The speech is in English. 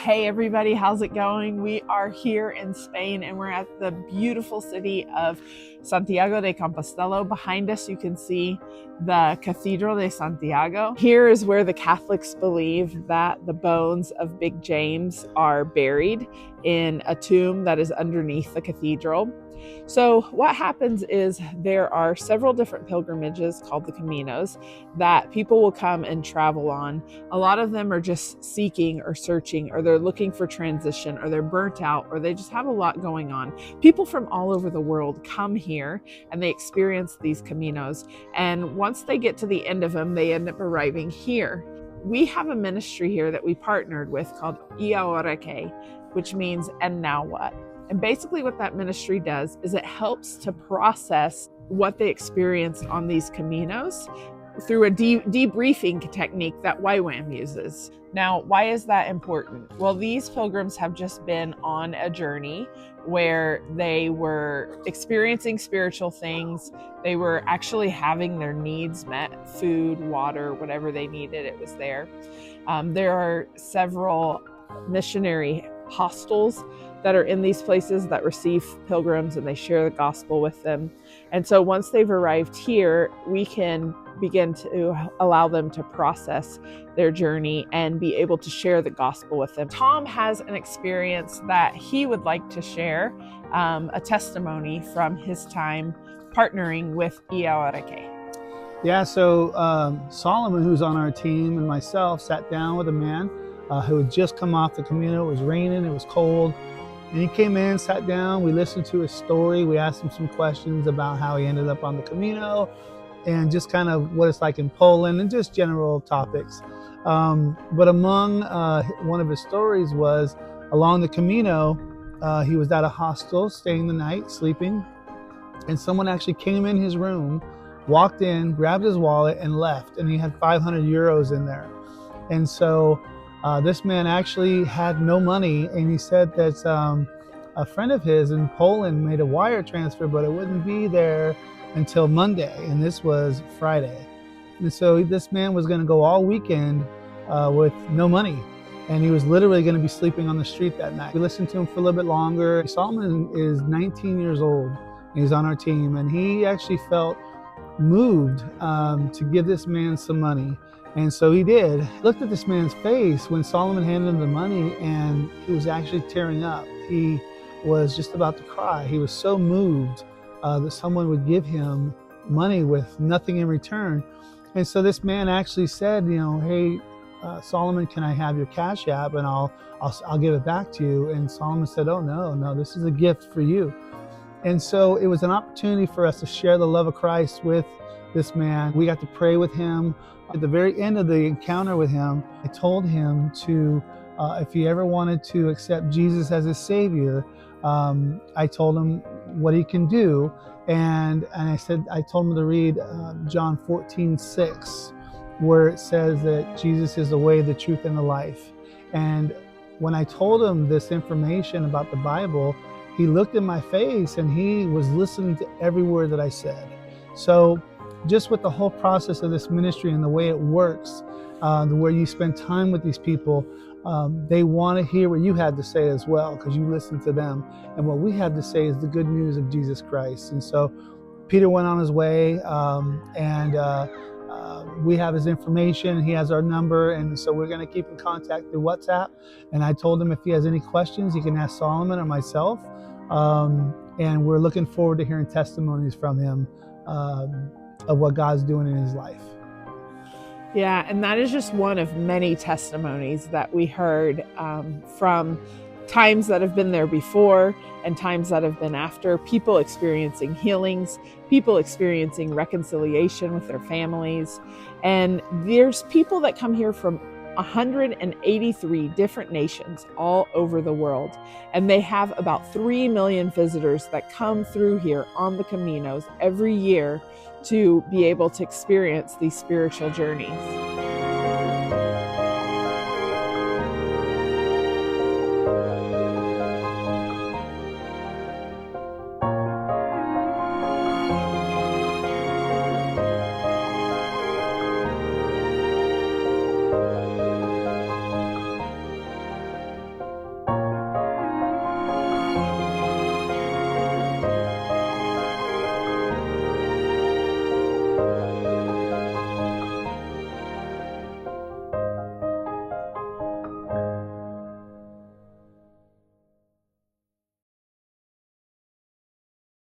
Hey everybody, how's it going? We are here in Spain and we're at the beautiful city of Santiago de Compostela. Behind us you can see the Cathedral de Santiago. Here is where the Catholics believe that the bones of Big James are buried in a tomb that is underneath the cathedral. So what happens is there are several different pilgrimages called the Caminos that people will come and travel on. A lot of them are just seeking or searching, or they're looking for transition, or they're burnt out, or they just have a lot going on. People from all over the world come here and they experience these Caminos. And once they get to the end of them, they end up arriving here. We have a ministry here that we partnered with called Ahora, which means and now what? And basically what that ministry does is it helps to process what they experienced on these Caminos through a debriefing technique that Buen uses. Now, why is that important? Well, these pilgrims have just been on a journey where they were experiencing spiritual things. They were actually having their needs met, food, water, whatever they needed, it was there. There are several missionary hostels that are in these places that receive pilgrims and they share the gospel with them. And so once they've arrived here, we can begin to allow them to process their journey and be able to share the gospel with them. Tom has an experience that he would like to share, a testimony from his time partnering with Ahora. Yeah, so Solomon, who's on our team, and myself sat down with a man who had just come off the Camino. It was raining, it was cold. And he came in, sat down, we listened to his story. We asked him some questions about how he ended up on the Camino and just kind of what it's like in Poland and just general topics. But among one of his stories was along the Camino, he was at a hostel, staying the night, sleeping. And someone actually came in his room, walked in, grabbed his wallet and left. And he had 500 euros in there. And so this man actually had no money, and he said that a friend of his in Poland made a wire transfer, but it wouldn't be there until Monday, and this was Friday. And so this man was going to go all weekend with no money, and he was literally going to be sleeping on the street that night. We listened to him for a little bit longer. Solomon is 19 years old. He's on our team, and he actually felt moved to give this man some money. And so he did. Looked at this man's face when Solomon handed him the money, and he was actually tearing up. He was just about to cry. He was so moved that someone would give him money with nothing in return. And so this man actually said, hey, Solomon, can I have your Cash App and I'll give it back to you? And Solomon said, oh no, this is a gift for you. And so it was an opportunity for us to share the love of Christ with this man. We got to pray with him. At the very end of the encounter with him, I told him to, if he ever wanted to accept Jesus as his Savior, I told him what he can do. And I told him to read John 14:6, where it says that Jesus is the way, the truth, and the life. And when I told him this information about the Bible, he looked in my face and he was listening to every word that I said. So just with the whole process of this ministry and the way it works, where you spend time with these people, they want to hear what you had to say as well, because you listened to them. And what we had to say is the good news of Jesus Christ. And so Peter went on his way, and we have his information. He has our number. And so we're going to keep in contact through WhatsApp. And I told him if he has any questions, he can ask Solomon or myself. And we're looking forward to hearing testimonies from him of what God's doing in his life. Yeah, and that is just one of many testimonies that we heard from times that have been there before and times that have been after. People experiencing healings, people experiencing reconciliation with their families. And there's people that come here from 183 different nations all over the world. And they have about 3 million visitors that come through here on the Caminos every year to be able to experience these spiritual journeys.